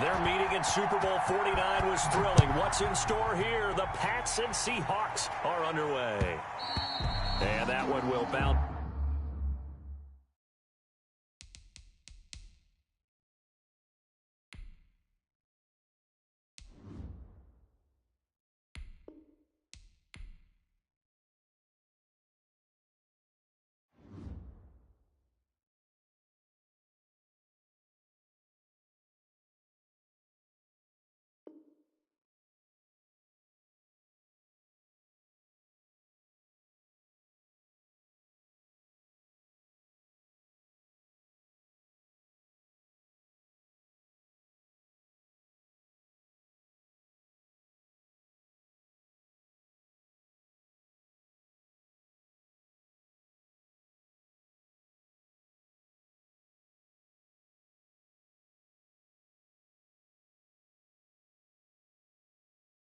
Their meeting in Super Bowl 49 was thrilling. What's in store here? The Pats and Seahawks are underway. And that one will bounce.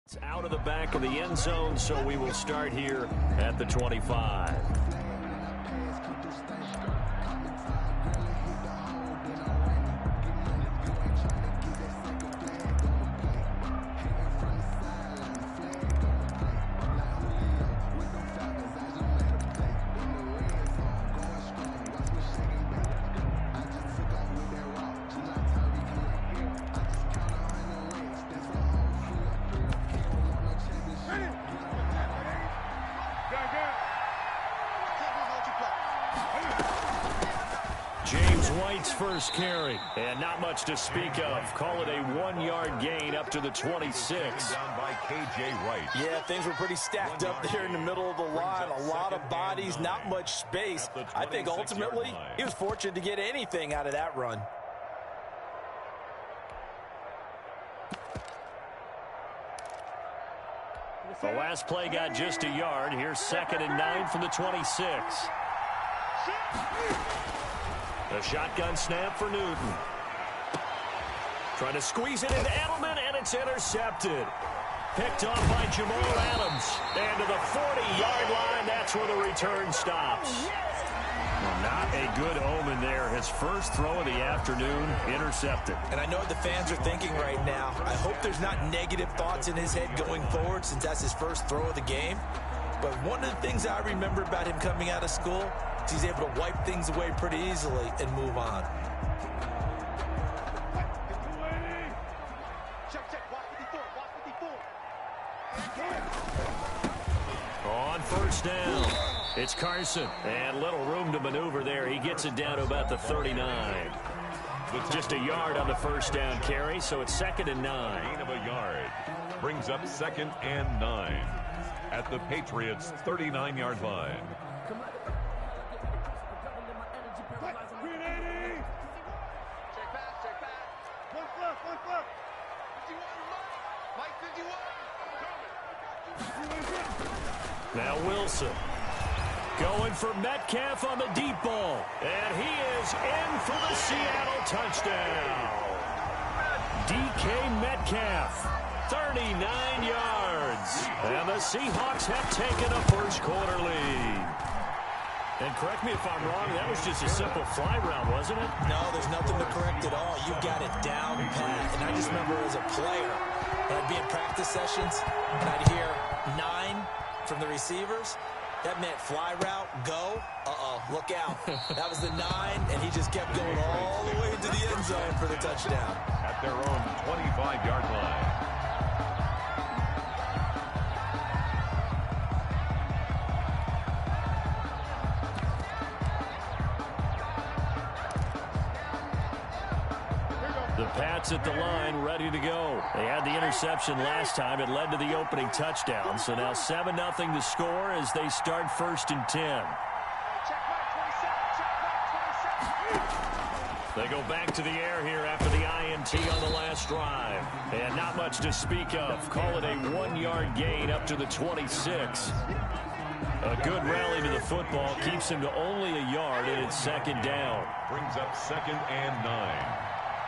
It's out of the back of the end zone, so we will start here at the 25. James White's first carry, and not much to speak of. Call it a 1-yard gain up to the 26. Down by K.J. Wright. Yeah, things were pretty stacked up there in the middle of the line. A lot of bodies, not much space. I think ultimately he was fortunate to get anything out of that run. The last play got just a yard. Here's 2nd and 9 from the 26. A shotgun snap for Newton. Trying to squeeze it into Edelman, and it's intercepted. Picked off by Jamal Adams. And to the 40-yard line, that's where the return stops. Well, not a good omen there. His first throw of the afternoon, intercepted. And I know what the fans are thinking right now. I hope there's not negative thoughts in his head going forward since that's his first throw of the game. But one of the things I remember about him coming out of school is he's able to wipe things away pretty easily and move on. On first down, it's Carson. And little room to maneuver there. He gets it down to about the 39. Just a yard on the first down carry, so it's 2nd and 9. Gain of a yard. Brings up 2nd and 9. At the Patriots' 39-yard line. Now Wilson going for Metcalf on the deep ball. And he is in for the Seattle touchdown. DK Metcalf, 39 yards. And the Seahawks have taken a first-quarter lead. And correct me if I'm wrong, that was just a simple fly route, wasn't it? No, there's nothing to correct at all. You got it down pat. And I just remember as a player, when I'd be in practice sessions, and I'd hear 9 from the receivers. That meant fly route, go. Look out. That was the 9, and he just kept going all the way into the end zone for the touchdown. At their own 25-yard line. The Pats at the line, ready to go. They had the interception last time. It led to the opening touchdown. So now 7-0 the score as they start 1st and 10. They go back to the air here after the INT on the last drive. And not much to speak of. Call it a 1-yard gain up to the 26. A good rally to the football keeps him to only a yard, and it's 2nd down. Brings up 2nd and 9.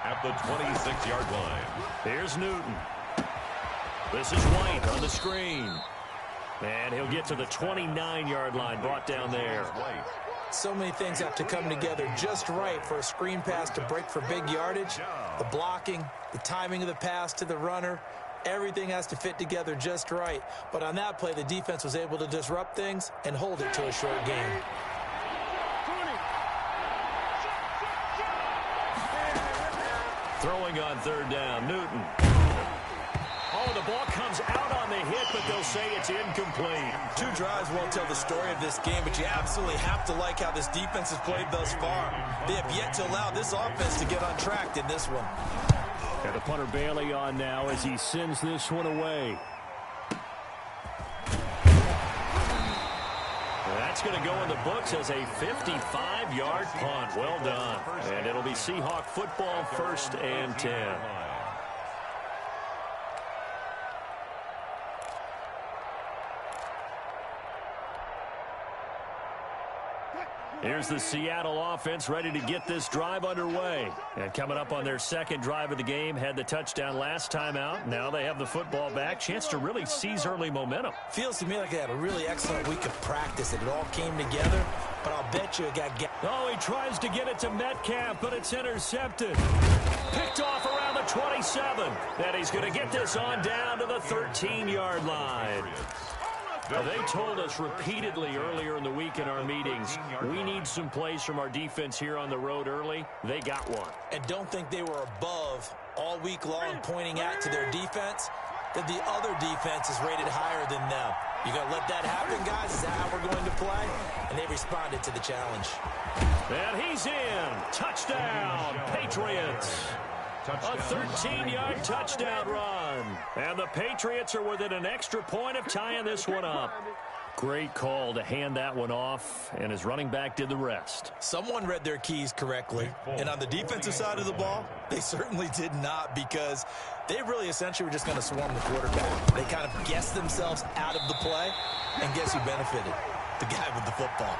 At the 26-yard line. Here's Newton. This is White on the screen. And he'll get to the 29-yard line, brought down there. So many things have to come together just right for a screen pass to break for big yardage. The blocking, the timing of the pass to the runner, everything has to fit together just right. But on that play, the defense was able to disrupt things and hold it to a short game. Throwing on third down, Newton. Oh, the ball comes out on the hit, but they'll say it's incomplete. 2 drives won't tell the story of this game, but you absolutely have to like how this defense has played thus far. They have yet to allow this offense to get untracked in this one. Got the punter Bailey on now as he sends this one away. That's going to go in the books as a 55-yard punt. Well done. And it'll be Seahawk football, 1st and 10. Here's the Seattle offense ready to get this drive underway. And coming up on their second drive of the game, had the touchdown last time out. Now they have the football back. Chance to really seize early momentum. Feels to me like they had a really excellent week of practice. It all came together, but I'll bet you it got... Oh, he tries to get it to Metcalf, but it's intercepted. Picked off around the 27. And he's going to get this on down to the 13-yard line. Now, they told us repeatedly earlier in the week in our meetings, we need some plays from our defense here on the road early. They got one. And don't think they were above all week long pointing out to their defense that the other defense is rated higher than them. You going to let that happen, guys? Is that how we're going to play? And they responded to the challenge. And he's in. Touchdown, Patriots. A 13-yard touchdown run. And the Patriots are within an extra point of tying this one up. Great call to hand that one off, and his running back did the rest. Someone read their keys correctly. And on the defensive side of the ball, they certainly did not, because they really essentially were just going to swarm the quarterback. They kind of guessed themselves out of the play, and guess who benefited? The guy with the football.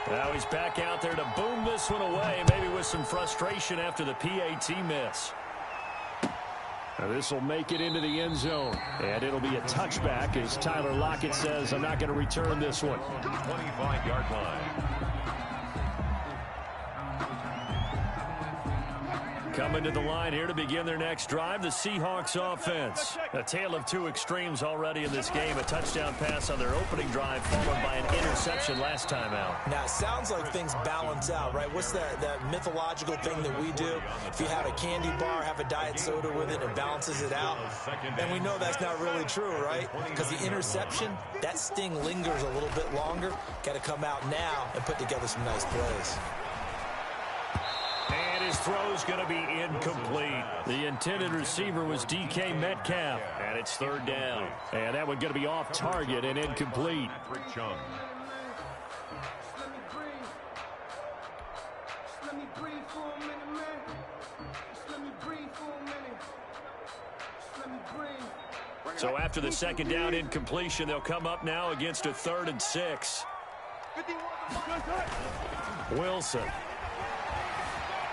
Now he's back out there to boom this one away, maybe with some frustration after the PAT miss. Now this will make it into the end zone, and it'll be a touchback as Tyler Lockett says, I'm not going to return this one. 25-yard line. Coming to the line here to begin their next drive, the Seahawks offense. A tale of 2 extremes already in this game. A touchdown pass on their opening drive, followed by an interception last time out. Now, it sounds like things balance out, right? What's that mythological thing that we do? If you have a candy bar, have a diet soda with it, it balances it out. And we know that's not really true, right? Because the interception, that sting lingers a little bit longer. Got to come out now and put together some nice plays. And his throw's going to be incomplete. The intended receiver was DK Metcalf, and it's 3rd down. And that one going to be off target and incomplete. So after the second down incompletion, they'll come up now against a 3rd and 6. Wilson.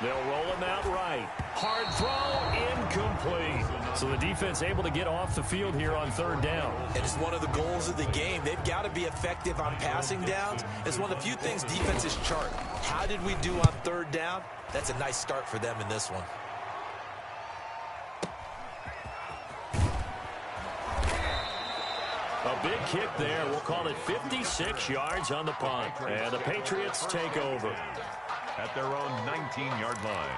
They'll roll him out right. Hard throw, incomplete. So the defense able to get off the field here on 3rd down. And it's one of the goals of the game. They've got to be effective on passing downs. It's one of the few things defenses chart. How did we do on 3rd down? That's a nice start for them in this one. A big kick there. We'll call it 56 yards on the punt. And the Patriots take over at their own 19-yard line.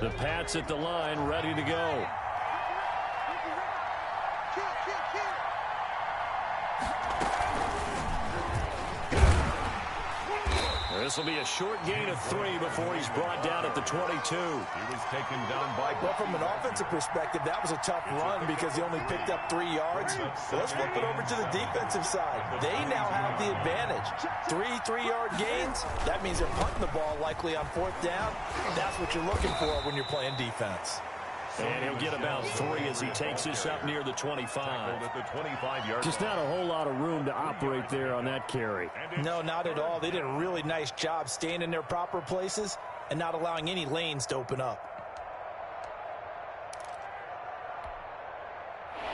The Pats at the line, ready to go. This will be a short gain of 3 before he's brought down at the 22. He was taken down by... Well, from an offensive perspective, that was a tough run because he only picked up 3 yards. So let's flip it over to the defensive side. They now have the advantage. 3 3-yard gains. That means they're punting the ball likely on 4th down. That's what you're looking for when you're playing defense. And he'll get about 3 as he takes this up near the 25. At the 25-yard Just not a whole lot of room to operate there on that carry. No, not at all. They did a really nice job staying in their proper places and not allowing any lanes to open up.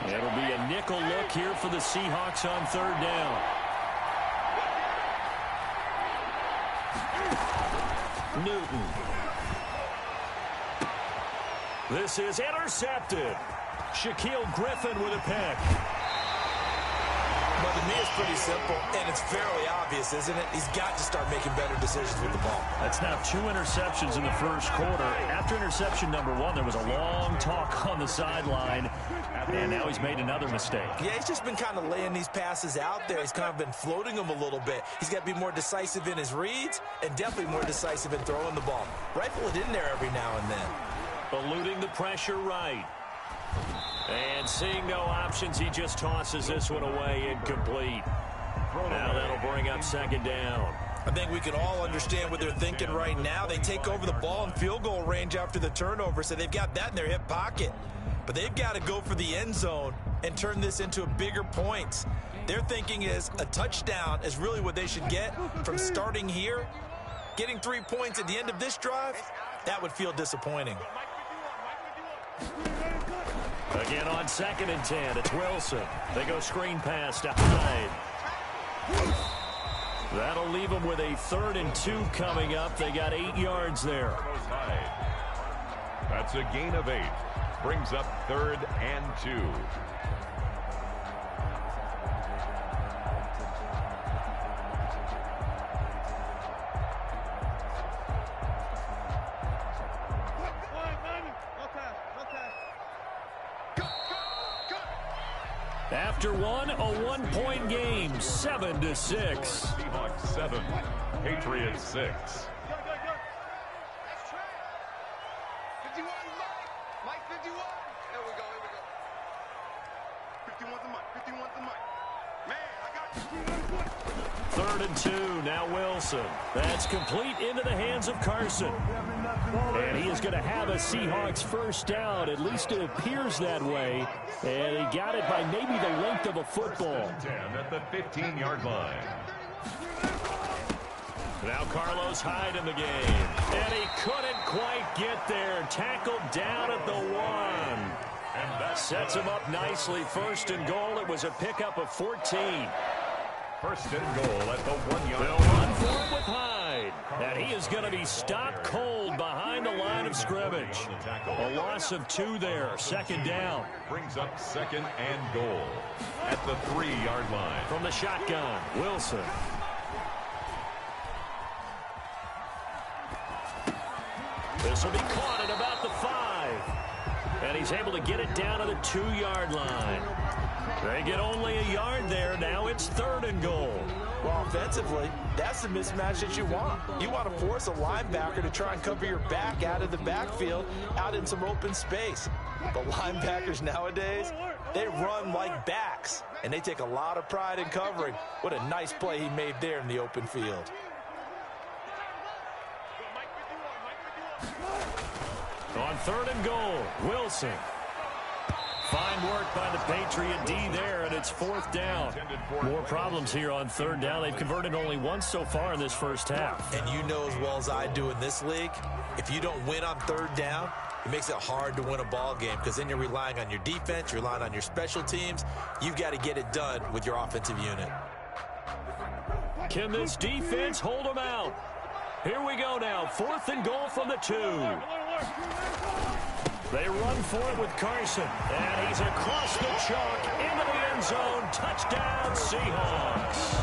It'll be a nickel look here for the Seahawks on 3rd down. Newton. This is intercepted. Shaquille Griffin with a pick. But to me, it's pretty simple, and it's fairly obvious, isn't it? He's got to start making better decisions with the ball. That's now 2 interceptions in the first quarter. After interception number 1, there was a long talk on the sideline, and now he's made another mistake. Yeah, he's just been kind of laying these passes out there. He's kind of been floating them a little bit. He's got to be more decisive in his reads and definitely more decisive in throwing the ball. Rifle it in there every now and then. Eluding the pressure right. And seeing no options, he just tosses this one away incomplete. Now that'll bring up 2nd down. I think we can all understand what they're thinking right now. They take over the ball in field goal range after the turnover, so they've got that in their hip pocket. But they've got to go for the end zone and turn this into a bigger points. Their thinking is a touchdown is really what they should get from starting here. Getting 3 points at the end of this drive, that would feel disappointing. Again on 2nd and 10, it's Wilson. They go screen pass to Hyde. That'll leave them with a 3rd and 2 coming up. They got 8 yards there. That's a gain of 8. Brings up 3rd and 2. After one, a 1-point game, 7-6. Seahawks 7, Patriots 6. Go. 51, Mike 51. There we go. 51's the mic. Man, I got you. 3rd and 2, now Wilson. That's complete into the hands of Carson. And he is going to have a Seahawks first down. At least it appears that way. And he got it by maybe the length of a football. 10 at the 15-yard line. Now Carlos Hyde in the game. And he couldn't quite get there. Tackled down at the 1. And that Sets him up nicely. 1st and goal. It was a pickup of 14. 1st and goal at the 1-yard They'll line. run for it with Hyde. And he is going to be stopped cold behind the line of scrimmage. A loss of 2 there. 2nd down. Brings up 2nd and goal at the 3-yard line. From the shotgun, Wilson. This will be caught at about the 5. And he's able to get it down to the 2-yard line. They get only a yard there. Now it's 3rd and goal. Well, offensively, that's the mismatch that you want. You want to force a linebacker to try and cover your back out of the backfield, out in some open space. The linebackers nowadays, they run like backs, and they take a lot of pride in covering. What a nice play he made there in the open field. On 3rd and goal, Wilson. Fine work by the Patriot D there, and it's 4th down. More problems here on 3rd down. They've converted only once so far in this first half. And you know as well as I do in this league, if you don't win on 3rd down, it makes it hard to win a ball game because then you're relying on your defense, you're relying on your special teams. You've got to get it done with your offensive unit. Can this defense hold them out? Here we go now. 4th and goal from the 2. They run for it with Carson. And he's across the chalk into the end zone. Touchdown, Seahawks.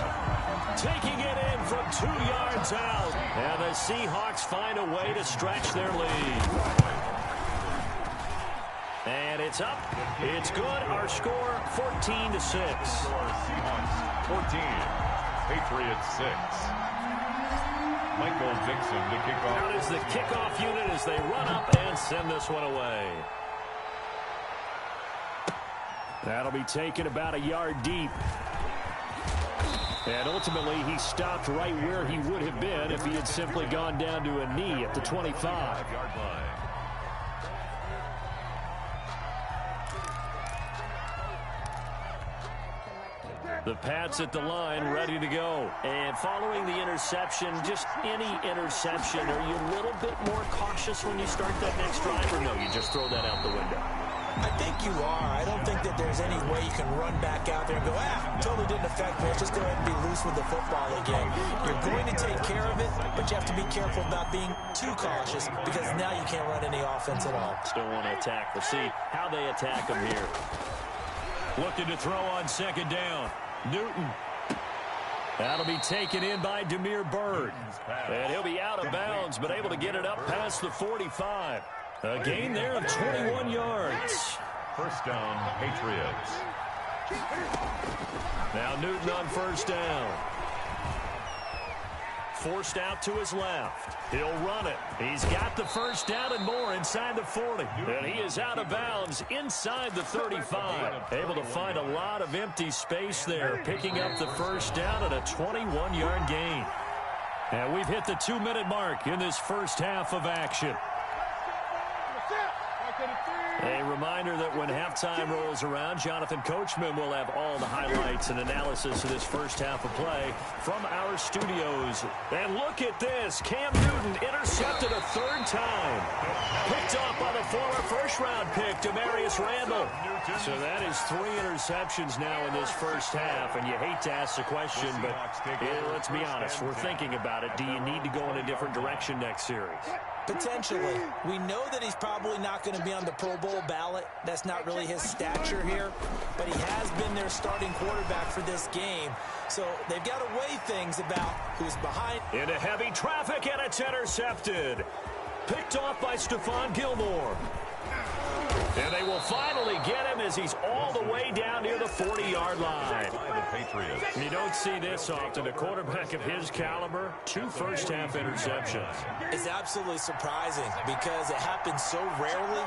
Taking it in from 2 yards out. And the Seahawks find a way to stretch their lead. And it's up. It's good. Our score, 14-6. Seahawks 14, Patriots 6. Michael Dixon to kick off. Out is the kickoff unit as they run up and send this one away. That'll be taken about a yard deep. And ultimately, he stopped right where he would have been if he had simply gone down to a knee at the 25. The Pats at the line, ready to go. And following the interception, just any interception, are you a little bit more cautious when you start that next drive, or no, you just throw that out the window? I think you are. I don't think that there's any way you can run back out there and go, totally didn't affect me. Let's just go ahead and be loose with the football again. You're going to take care of it, but you have to be careful about being too cautious because now you can't run any offense at all. Still want to attack. We'll see how they attack them here. Looking to throw on second down. Newton. That'll be taken in by Damiere Byrd. And he'll be out of bounds, but able to get it up past the 45. A gain there of 21 yards. First down, Patriots. Now Newton on first down. Forced out to his left. He'll run it. He's got the first down and more inside the 40. And he is out of bounds inside the 35. Able to find a lot of empty space there, picking up the first down at a 21-yard gain. And we've hit the 2-minute mark in this first half of action. A reminder that when halftime rolls around, Jonathan Coachman will have all the highlights and analysis of this first half of play from our studios. And look at this. Cam Newton intercepted a third time. Picked off by the former first-round pick, Demarius Randall. So that is 3 interceptions now in this first half. And you hate to ask the question, but let's be honest. We're thinking about it. Do you need to go in a different direction next series? Potentially. We know that he's probably not going to be on the Pro Bowl ballot. That's not really his stature here. But he has been their starting quarterback for this game. So they've got to weigh things about who's behind. Into heavy traffic, and it's intercepted. Picked off by Stephon Gilmore. And they will finally get him as he's all the way down near the 40-yard line. You don't see this often. A quarterback of his caliber, 2 first-half interceptions. It's absolutely surprising because it happens so rarely.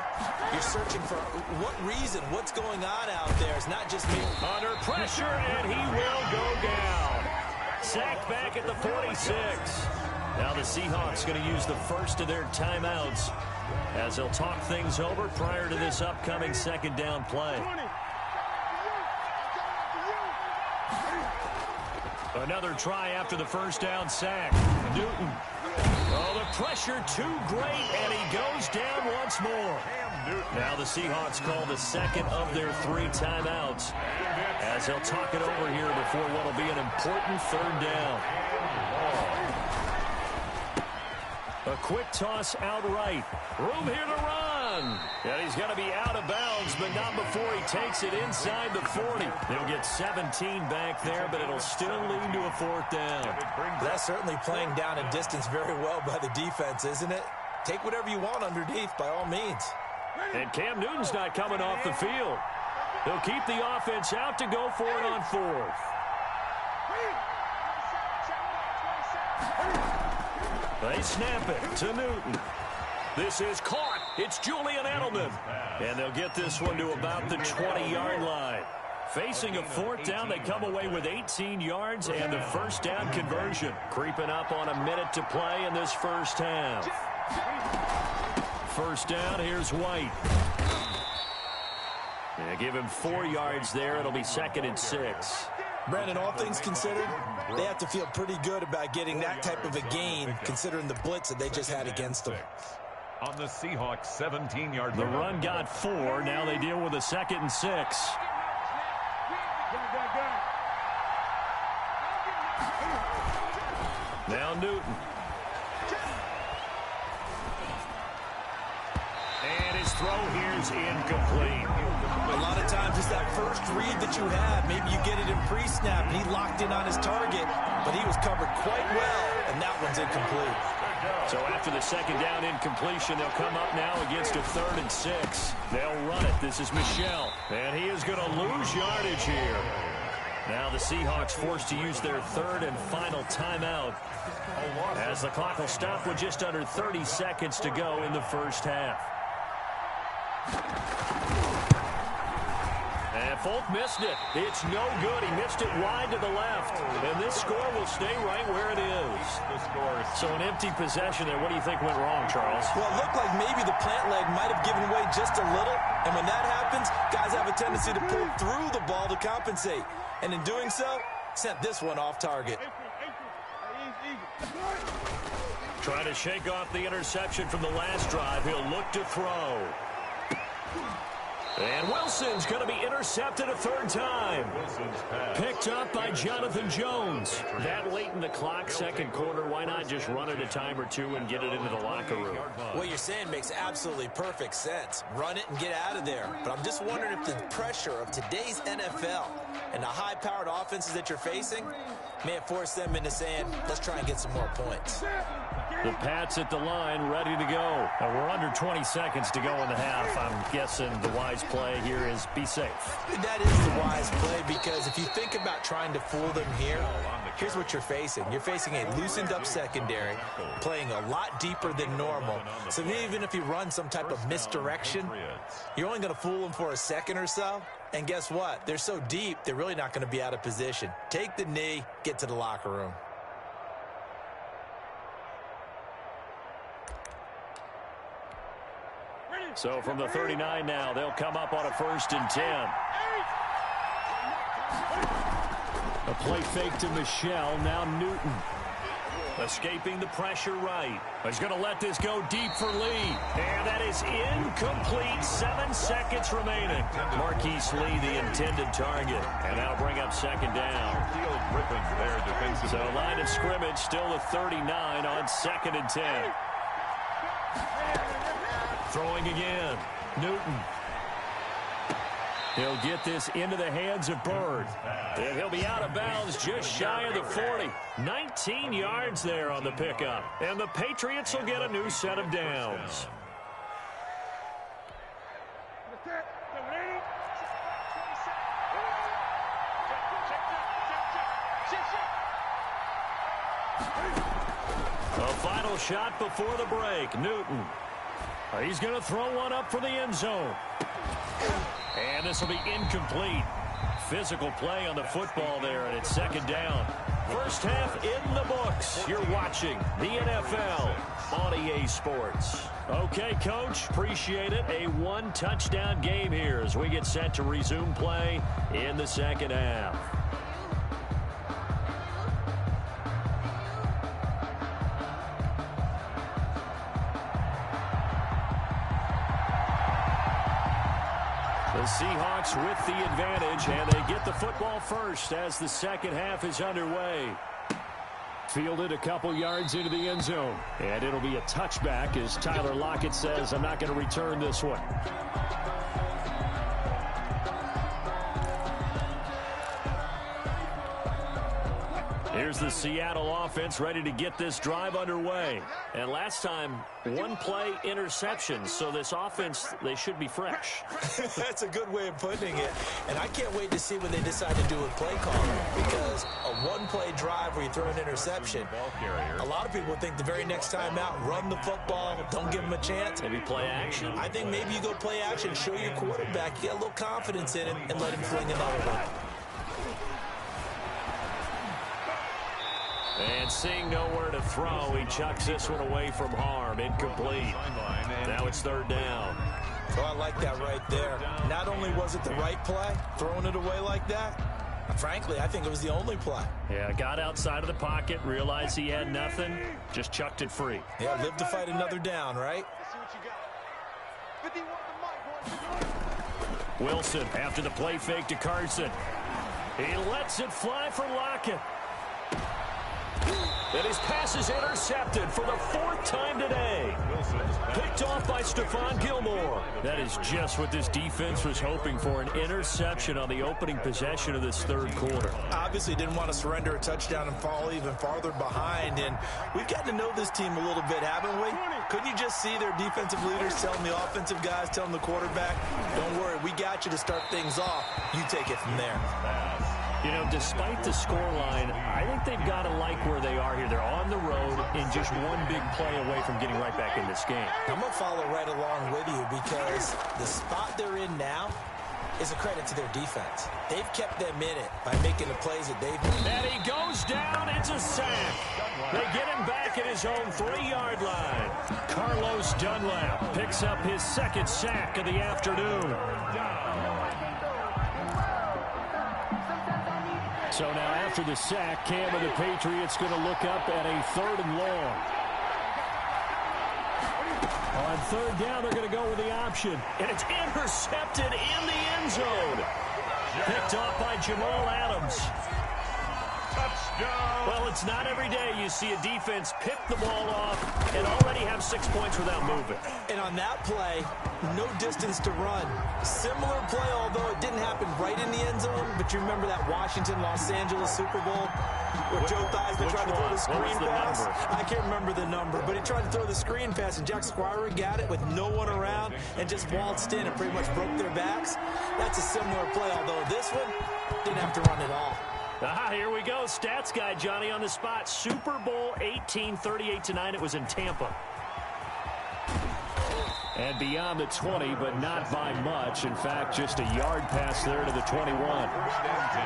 You're searching for what reason, what's going on out there. It's not just me. Under pressure, and he will go down. Sacked back at the 46. Now the Seahawks going to use the first of their timeouts as they'll talk things over prior to this upcoming second down play. Another try after the first down sack. Newton. Oh, the pressure too great, and he goes down once more. Now the Seahawks call the second of their 3 timeouts as they'll talk it over here before what will be an important third down. A quick toss outright. Room here to run. And he's going to be out of bounds, but not before he takes it inside the 40. They'll get 17 back there, but it'll still lead to a 4th down. That's certainly playing down in distance very well by the defense, isn't it? Take whatever you want underneath, by all means. And Cam Newton's not coming off the field. He'll keep the offense out to go for it on 4th. They snap it to Newton. This is caught. It's Julian Edelman. And they'll get this one to about the 20-yard line. Facing a 4th down, they come away with 18 yards and the first down conversion. Creeping up on a minute to play in this first half. First down, here's White. They give him 4 yards there. It'll be 2nd and 6. Brandon, all things considered, they have to feel pretty good about getting that type of a gain, considering the blitz that they just had against them. On the Seahawks 17-yard line. The run got 4. Now they deal with a 2nd and 6. Now Newton. And his throw here's incomplete. A lot of times it's that first read that you have. Maybe you get it in pre-snap, and he locked in on his target, but he was covered quite well, and that one's incomplete. So after the second down incompletion, they'll come up now against a 3rd and 6. They'll run it. This is Michel, and he is going to lose yardage here. Now the Seahawks forced to use their 3rd and final timeout as the clock will stop with just under 30 seconds to go in the first half. And Folk missed it. It's no good. He missed it wide to the left. And this score will stay right where it is. So an empty possession there. What do you think went wrong, Charles? Well, it looked like maybe the plant leg might have given way just a little. And when that happens, guys have a tendency to pull through the ball to compensate. And in doing so, sent this one off target. Trying to shake off the interception from the last drive. He'll look to throw. And Wilson's going to be intercepted a third time. Picked up by Jonathan Jones. That late in the clock, second quarter, why not just run it a time or two and get it into the locker room? What you're saying makes absolutely perfect sense. Run it and get out of there. But I'm just wondering if the pressure of today's NFL and the high-powered offenses that you're facing may have forced them into saying, let's try and get some more points. The Pats at the line, ready to go. We're under 20 seconds to go in the half. I'm guessing the wise play here is be safe. That is the wise play, because if you think about trying to fool them here, here's what you're facing. You're facing a loosened-up secondary, playing a lot deeper than normal. So even if you run some type of misdirection, you're only going to fool them for a second or so. And guess what? They're so deep, they're really not going to be out of position. Take the knee, get to the locker room. So from the 39 now, they'll come up on a 1st and 10. A play fake to Michel, now Newton. Escaping the pressure right. He's going to let this go deep for Lee. And that is incomplete. 7 seconds remaining. Marquise Lee, the intended target. And that'll bring up second down. So line of scrimmage still the 39 on 2nd and 10. Throwing again. Newton. He'll get this into the hands of Bird. And he'll be out of bounds just shy of the 40. 19 yards there on the pickup. And the Patriots will get a new set of downs. A final shot before the break. Newton. He's going to throw one up for the end zone. And this will be incomplete. Physical play on the football there, and it's second down. First half in the books. You're watching the NFL on EA Sports. Okay, Coach, appreciate it. A one-touchdown game here as we get set to resume play in the second half. The Seahawks with the advantage, and they get the football first as the second half is underway. Fielded a couple yards into the end zone, and it'll be a touchback as Tyler Lockett says, I'm not going to return this one. Here's the Seattle offense ready to get this drive underway. And last time, one play interception. So this offense, they should be fresh. That's a good way of putting it. And I can't wait to see when they decide to do a play calling, because a one-play drive where you throw an interception, a lot of people think the very next time out, run the football, don't give them a chance. Maybe play action. I think maybe you go play action, show your quarterback, get a little confidence in him, and let him fling another one. And seeing nowhere to throw, he chucks this one away from harm. Incomplete. Now it's third down. Oh, I like that right there. Not only was it the right play, throwing it away like that, frankly, I think it was the only play. Yeah, got outside of the pocket, realized he had nothing, just chucked it free. Yeah, live to fight another down, right? Wilson after the play fake to Carson. He lets it fly for Lockett. And his pass is intercepted for the 4th time today. Picked off by Stephon Gilmore. That is just what this defense was hoping for, an interception on the opening possession of this third quarter. Obviously didn't want to surrender a touchdown and fall even farther behind. And we've gotten to know this team a little bit, haven't we? Couldn't you just see their defensive leaders telling the offensive guys, telling the quarterback, don't worry, we got you to start things off. You take it from there. You know, despite the scoreline, I think they've got to like where they are here. They're on the road and just one big play away from getting right back in this game. I'm going to follow right along with you, because the spot they're in now is a credit to their defense. They've kept them in it by making the plays that they've made. And he goes down. It's a sack. They get him back at his own 3-yard line. Carlos Dunlap picks up his 2nd sack of the afternoon. So now after the sack, Cam and the Patriots going to look up at a 3rd and long. On 3rd down, they're going to go with the option. And it's intercepted in the end zone. Picked off by Jamal Adams. Touchdown! Well, it's not every day you see a defense pick the ball off and already have 6 points without moving. And on that play, no distance to run. Similar play, although it didn't happen right in the end zone. But you remember that Washington-Los Angeles Super Bowl where Joe Theismann tried to throw the screen pass? I can't remember the number, but he tried to throw the screen pass, and Jack Squire got it with no one around and just waltzed in and pretty much broke their backs. That's a similar play, although this one didn't have to run at all. Here we go. Stats guy Johnny on the spot. Super Bowl 18, 38-9. It was in Tampa. And beyond the 20, but not by much. In fact, just a yard pass there to the 21. 1st and 10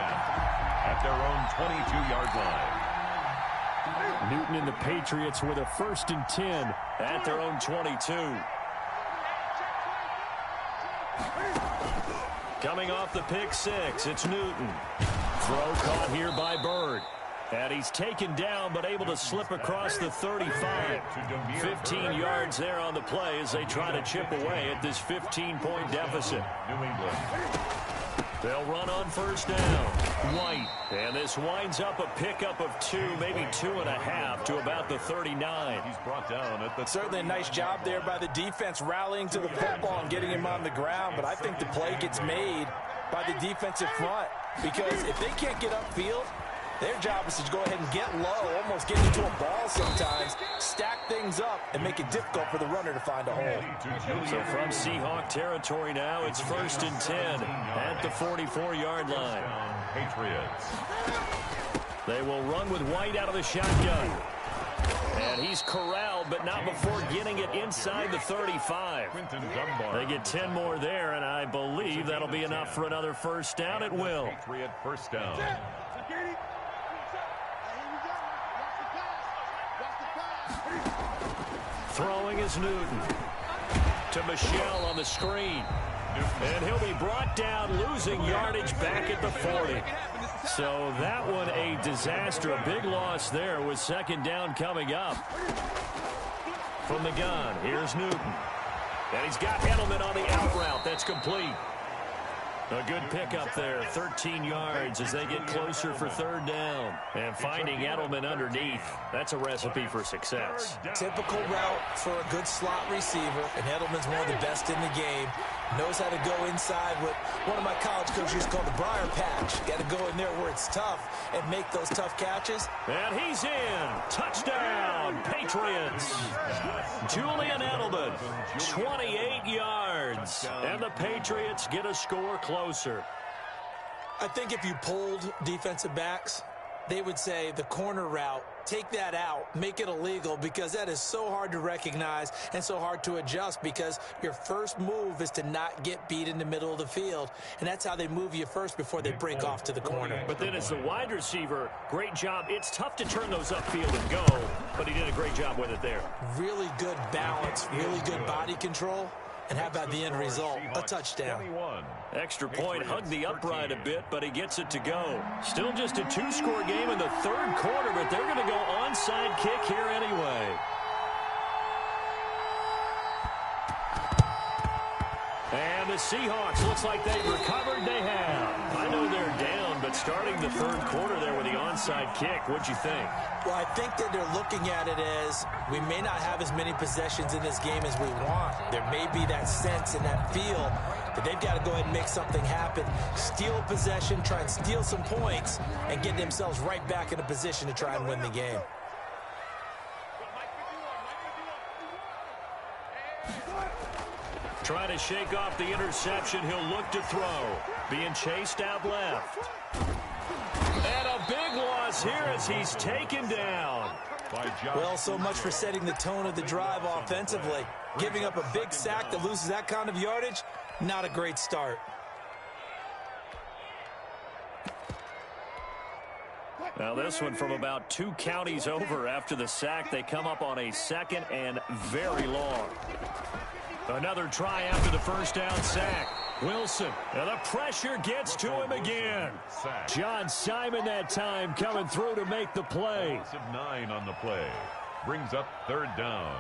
at their own 22-yard line. Newton and the Patriots with a 1st and 10 at their own 22. Coming off the pick 6, it's Newton. Throw caught here by Bird. And he's taken down, but able to slip across the 35. 15 yards there on the play as they try to chip away at this 15-point deficit. New England. They'll run on 1st down. White. And this winds up a pickup of 2, maybe 2.5 to about the 39. He's brought down at the Certainly a nice job there by the defense rallying to the football and getting him on the ground. But I think the play gets made by the defensive front. Because if they can't get upfield, their job is to go ahead and get low, almost get into a ball sometimes, stack things up, and make it difficult for the runner to find a hole. So from Seahawk territory now, it's 1st and 10 at the 44-yard line. Patriots. They will run with White out of the shotgun. And he's corralled, but not before getting it inside the 35. They get 10 more there, and I believe that'll be enough for another 1st down. It will. Patriot 1st down. Throwing is Newton. To Michel on the screen. And he'll be brought down, losing yardage back at the 40. So that one a disaster, a big loss there with 2nd down coming up. From the gun, here's Newton. And he's got Edelman on the out route. That's complete. A good pickup there, 13 yards as they get closer for 3rd down. And finding Edelman underneath, that's a recipe for success. Typical route for a good slot receiver, and Edelman's one of the best in the game. Knows how to go inside what one of my college coaches called the Briar Patch. Got to go in there where it's tough and make those tough catches. And he's in. Touchdown, Patriots. Julian Edelman, 28 yards. And the Patriots get a score closer. I think if you polled defensive backs, they would say the corner route, take that out, make it illegal, because that is so hard to recognize and so hard to adjust, because your first move is to not get beat in the middle of the field, and that's how they move you first before they break off to the corner. But then as the wide receiver, great job. It's tough to turn those upfield and go, but he did a great job with it there. Really good balance, really good body control. And how about the end result? A touchdown. Extra point, hugged the upright a bit, but he gets it to go. Still just a 2-score game in the 3rd quarter, but they're going to go onside kick here anyway. And the Seahawks, looks like they've recovered. They have. I know they're down, but starting the 3rd quarter there with the onside kick, what'd you think? Well, I think that they're looking at it as we may not have as many possessions in this game as we want. There may be that sense and that feel that they've got to go ahead and make something happen, steal possession, try and steal some points, and get themselves right back in a position to try and win the game. Trying to shake off the interception. He'll look to throw. Being chased out left. And a big loss here as he's taken down. Well, so much for setting the tone of the drive offensively. Giving up a big sack that loses that kind of yardage, not a great start. Now this one from about 2 counties over after the sack. They come up on a 2nd and very long. Another try after the first down sack. Wilson, and the pressure gets to him again. John Simon that time coming through to make the play. Loss of 9 on the play. Brings up 3rd down.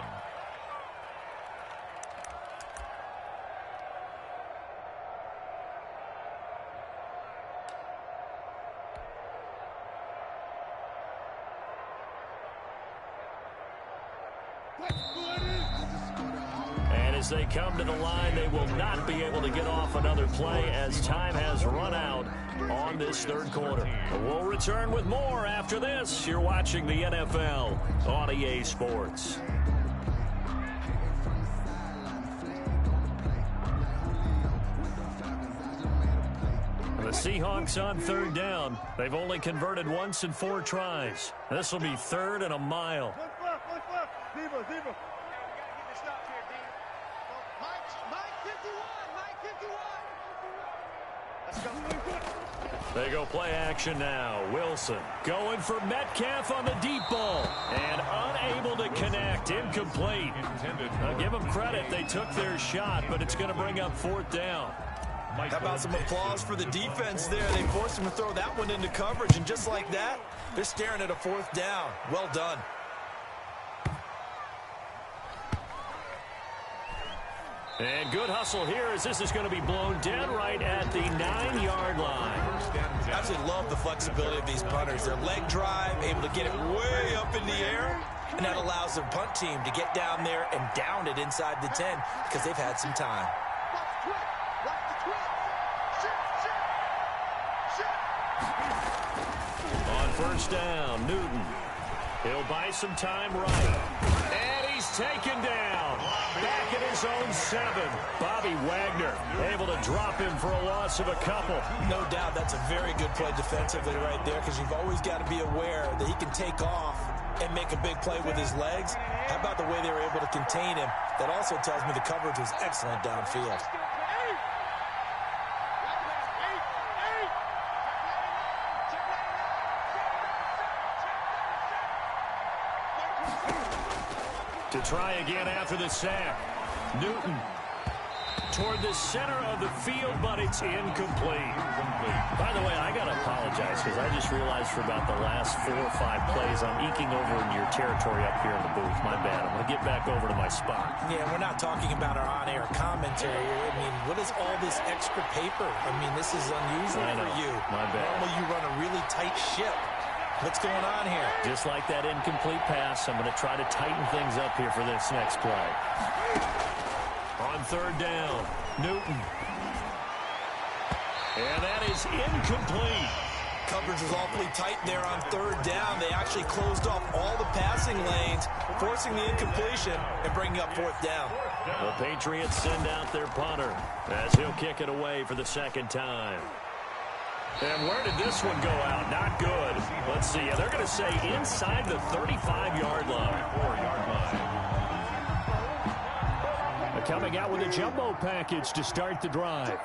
And as they come to the line, they will not be able to get off another play as time has run out on this 3rd quarter. We'll return with more after this. You're watching the NFL on EA Sports. The Seahawks on 3rd down. They've only converted once in 4 tries. This will be 3rd and a mile. They go play action now. Wilson going for Metcalf on the deep ball and unable to connect. Incomplete. I'll give them credit. They took their shot, but it's going to bring up 4th down. How about some applause for the defense there? They forced him to throw that one into coverage, and just like that, they're staring at a 4th down. Well done. And good hustle here as this is going to be blown dead right at the 9-yard line. I absolutely love the flexibility of these punters. Their leg drive, able to get it way up in the air, and that allows their punt team to get down there and down it inside the 10 because they've had some time. On 1st down, Newton. He'll buy some time right. And he's taken down. Back at his own 7. Bobby Wagner able to drop him for a loss of a couple. No doubt that's a very good play defensively right there because you've always got to be aware that he can take off and make a big play with his legs. How about the way they were able to contain him? That also tells me the coverage was excellent downfield. To try again after the sack. Newton toward the center of the field, but it's incomplete. By the way, I got to apologize because I just realized for about the last 4 or 5 plays I'm eking over in your territory up here in the booth. My bad. I'm going to get back over to my spot. Yeah, we're not talking about our on-air commentary. I mean, what is all this extra paper? I mean, this is unusual for you. My bad. Normally you run a really tight ship. What's going on here? Just like that incomplete pass, I'm going to try to tighten things up here for this next play. On 3rd down, Newton. And that is incomplete. Coverage was awfully tight there on 3rd down. They actually closed off all the passing lanes, forcing the incompletion and bringing up 4th down. The Patriots send out their punter as he'll kick it away for the 2nd time. And where did this one go out? Not good. Let's see. They're going to say inside the 35-yard line. 4-yard line. Coming out with a jumbo package to start the drive.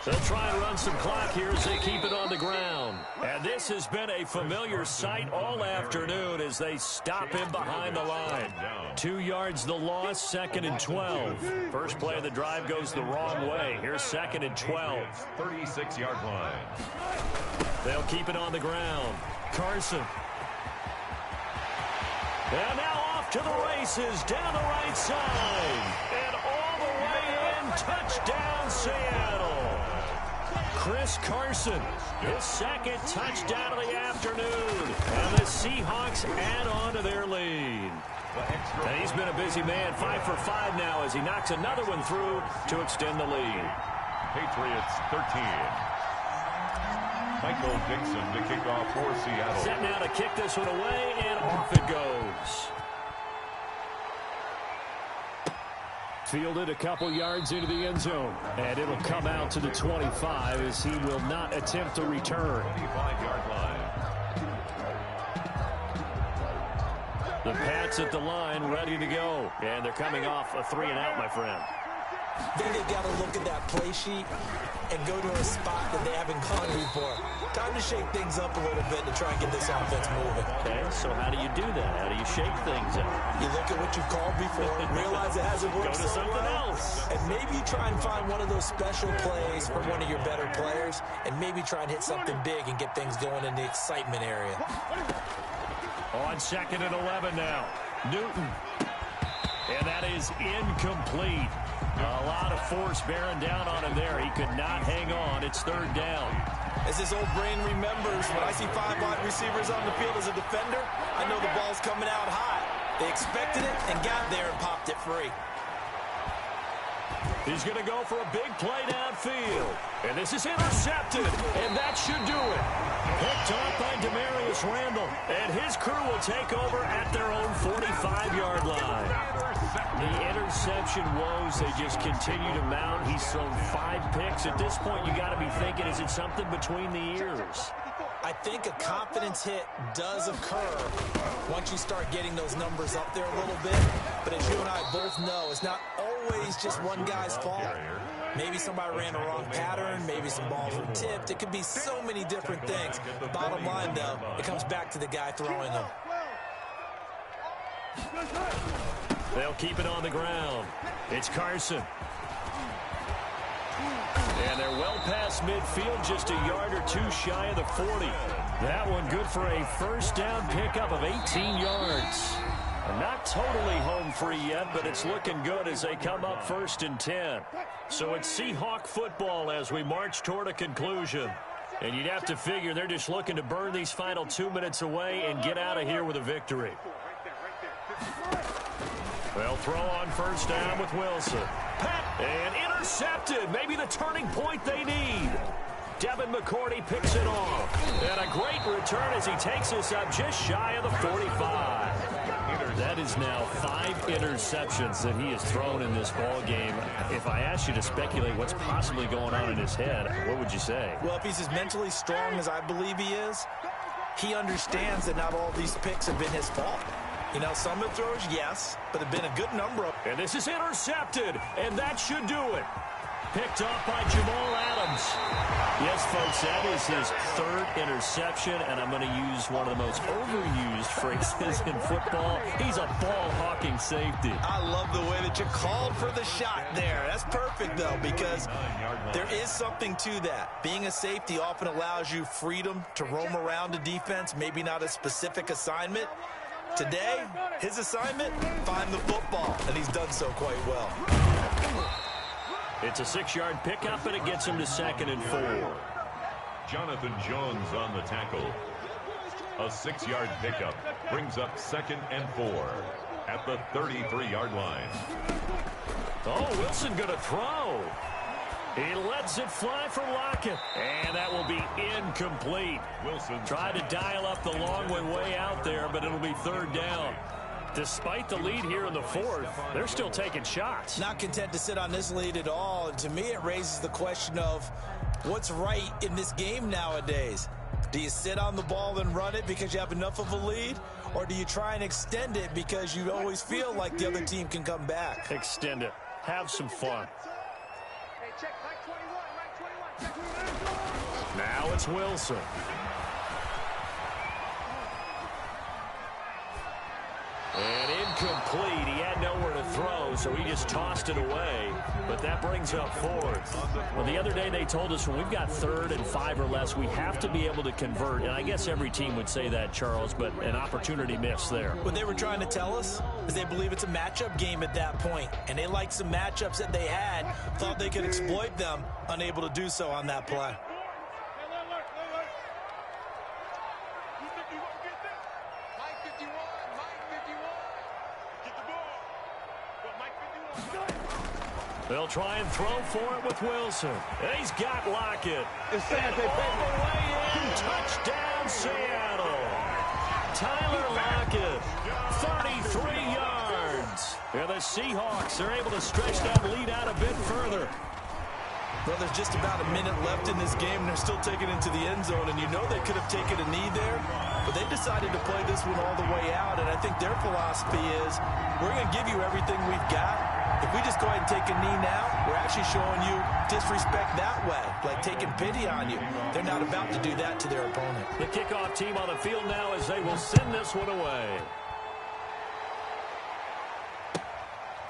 They'll try and run some clock here as they keep it on the ground. And this has been a familiar sight all afternoon as they stop him behind the line. 2 yards the loss, 2nd and 12. First play of the drive goes the wrong way. Here's 2nd and 12. 36-yard line. They'll keep it on the ground. Carson. And now off to the races down the right side. And all the way in, touchdown Seattle. Chris Carson, his 2nd touchdown of the afternoon. And the Seahawks add on to their lead. And he's been a busy man, 5 for 5 now as he knocks another one through to extend the lead. Patriots 13. Michael Dixon to kick off for Seattle. Set now to kick this one away, and off it goes. Fielded a couple yards into the end zone, and it'll come out to the 25 as he will not attempt to return. 25-yard line. The Pats at the line ready to go, and they're coming off a 3-and-out, my friend. Then they've got to look at that play sheet and go to a spot that they haven't gone before. Time to shake things up a little bit to try and get this offense moving. Okay, so how do you do that? How do you shake things up? You look at what you've called before, realize it hasn't worked Go to so something well, else. and maybe you try and find one of those special plays from one of your better players, and maybe try and hit something big and get things going in the excitement area. On 2nd and 11 now. Newton. And that is incomplete. A lot of force bearing down on him there. He could not hang on. It's 3rd down. As his old brain remembers, when I see 5 wide receivers on the field as a defender, I know the ball's coming out high. They expected it and got there and popped it free. He's going to go for a big play downfield. And this is intercepted. And that should do it. Picked off by Demarius Randall. And his crew will take over at their own 45-yard line. The interception woes, they just continue to mount. He's thrown 5 picks. At this point, you got to be thinking, is it something between the ears? I think a confidence hit does occur once you start getting those numbers up there a little bit. But as you and I both know, it's not always just one guy's fault. Maybe somebody ran the wrong pattern. Maybe some balls were tipped. It could be so many different things. Bottom line, though, it comes back to the guy throwing them. They'll keep it on the ground. It's Carson. And they're well past midfield, just a yard or two shy of the 40. That one good for a first down pickup of 18 yards. Not totally home free yet, but it's looking good as they come up 1st and 10. So it's Seahawk football as we march toward a conclusion. And you'd have to figure they're just looking to burn these final 2 minutes away and get out of here with a victory. They'll throw on first down with Wilson. And intercepted. Maybe the turning point they need. Devin McCourty picks it off. And a great return as he takes us up just shy of the 45. That is now 5 interceptions that he has thrown in this ball game. If I asked you to speculate what's possibly going on in his head, what would you say? Well, if he's as mentally strong as I believe he is, he understands that not all these picks have been his fault. You know, some of the throws, yes, but have been a good number of. And this is intercepted, and that should do it. Picked off by Jamal Adams. Yes, folks, that is his 3rd interception, and I'm going to use one of the most overused phrases in football. He's a ball-hawking safety. I love the way that you called for the shot there. That's perfect, though, because there is something to that. Being a safety often allows you freedom to roam around the defense, maybe not a specific assignment. Today, his assignment, find the football, and he's done so quite well. It's a 6-yard pickup, and it gets him to 2nd and 4. Jonathan Jones on the tackle. A 6-yard pickup brings up 2nd and 4 at the 33-yard line. Oh, Wilson going to throw. He lets it fly for Lockett, and that will be incomplete. Wilson tried to dial up the long one way out there, but it'll be 3rd down. Despite the lead here in the 4th, they're still taking shots. Not content to sit on this lead at all. And to me, it raises the question of what's right in this game nowadays. Do you sit on the ball and run it because you have enough of a lead? Or do you try and extend it because you always feel like the other team can come back? Extend it. Have some fun. Now it's Wilson. And incomplete. He had nowhere to throw, so he just tossed it away. But that brings up 4th. Well, the other day they told us when we've got 3rd and 5 or less, we have to be able to convert. And I guess every team would say that, Charles, but an opportunity missed there. What they were trying to tell us is they believe it's a matchup game at that point. And they liked some matchups that they had, thought they could exploit them, unable to do so on that play. They'll try and throw for it with Wilson. And he's got Lockett. And all the way in, touchdown Seattle. Tyler Lockett, 33 yards. And the Seahawks are able to stretch that lead out a bit further. Well, there's just about a minute left in this game, and they're still taking it to the end zone. And you know they could have taken a knee there, but they decided to play this one all the way out. And I think their philosophy is, we're going to give you everything we've got. If we just go ahead and take a knee now, we're actually showing you disrespect that way, like taking pity on you. They're not about to do that to their opponent. The kickoff team on the field now as they will send this one away.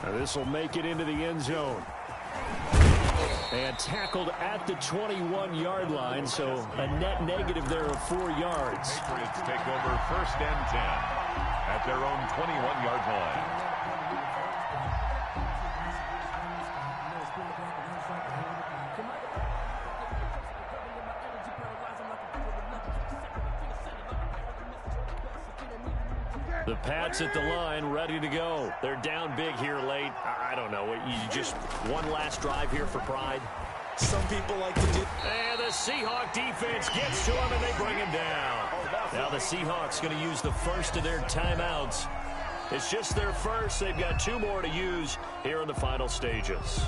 Now this will make it into the end zone. And tackled at the 21-yard line, so a net negative there of 4 yards. Patriots take over 1st and 10 at their own 21-yard line. The Pats at the line, ready to go. They're down big here late. I don't know. You just one last drive here for pride. Some people like to do. And the Seahawk defense gets to him, and they bring him down. Now the Seahawks going to use the first of their timeouts. It's just their first. They've got 2 more to use here in the final stages.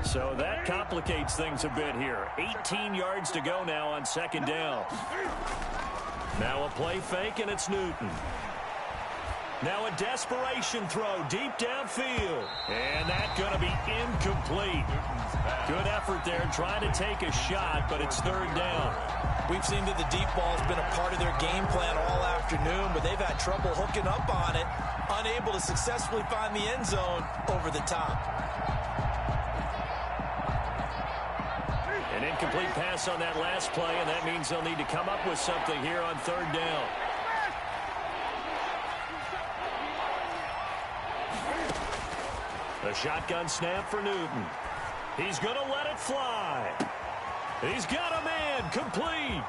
So that complicates things a bit here. 18 yards to go now on 2nd down. Now a play fake, and it's Newton. Now a desperation throw deep downfield. And that's going to be incomplete. Good effort there trying to take a shot, but it's 3rd down. We've seen that the deep ball has been a part of their game plan all afternoon, but they've had trouble hooking up on it, unable to successfully find the end zone over the top. An incomplete pass on that last play, and that means they'll need to come up with something here on 3rd down. The shotgun snap for Newton. He's going to let it fly. He's got a man, complete.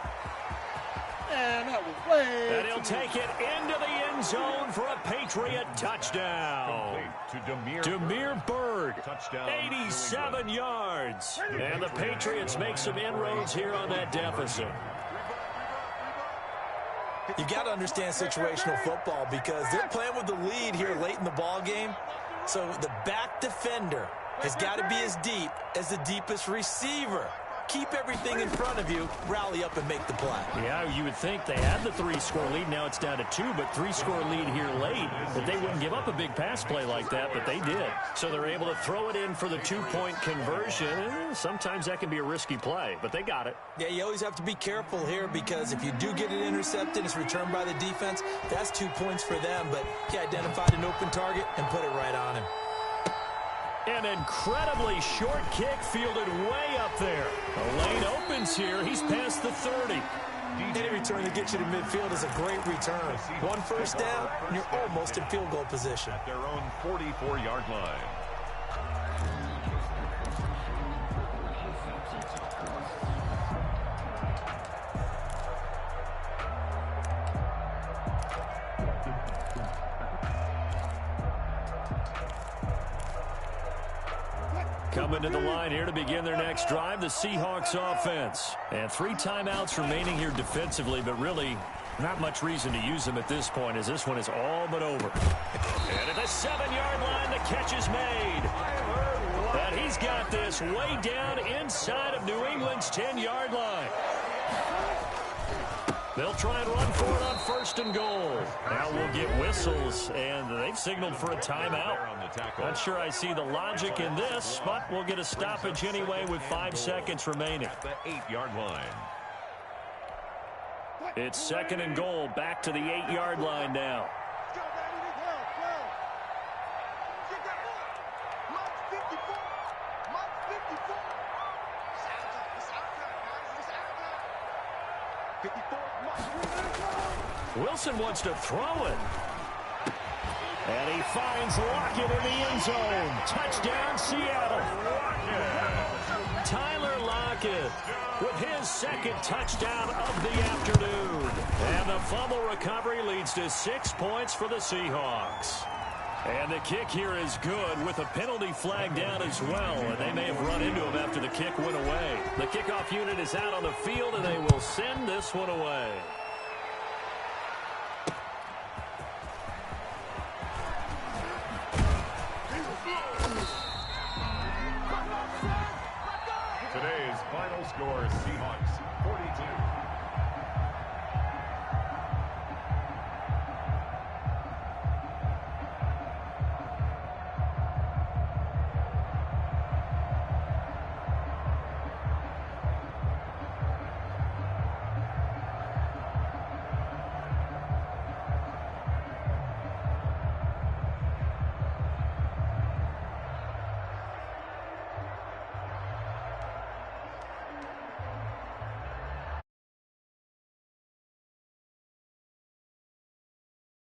Man, that was way. And he'll take it into the end zone for a Patriot touchdown. To Damiere Byrd, 87 yards. And the Patriots make some inroads here on that deficit. You've got to understand situational football because they're playing with the lead here late in the ball game. So the back defender has got to be as deep as the deepest receiver. Keep everything in front of you, rally up and make the play. Yeah, you would think they had the 3-score lead. Now it's down to 2, but 3-score lead here late. That they wouldn't give up a big pass play like that, but they did. So they're able to throw it in for the 2-point conversion. Sometimes that can be a risky play, but they got it. Yeah, you always have to be careful here because if you do get it intercepted, it's returned by the defense, that's 2 points for them. But he identified an open target and put it right on him. An incredibly short kick fielded way up there. The lane opens here. He's past the 30. Any return to get you to midfield is a great return. 1 first down, and you're almost in field goal position. At their own 44-yard line. Coming to the line here to begin their next drive, the Seahawks offense. And 3 timeouts remaining here defensively, but really not much reason to use them at this point as this one is all but over. And at the 7-yard line, the catch is made. And he's got this way down inside of New England's 10-yard line. They'll try and run for it on 1st and goal. Now we'll get whistles, and they've signaled for a timeout. Not sure I see the logic in this, but we'll get a stoppage anyway with 5 seconds remaining. At the 8-yard line. It's 2nd and goal, back to the 8-yard line now. Wilson wants to throw it. And he finds Lockett in the end zone. Touchdown, Seattle. Tyler Lockett with his 2nd touchdown of the afternoon. And the fumble recovery leads to 6 points for the Seahawks. And the kick here is good with a penalty flag down as well. And they may have run into him after the kick went away. The kickoff unit is out on the field, and they will send this one away. Today's final score, Seahawks 42,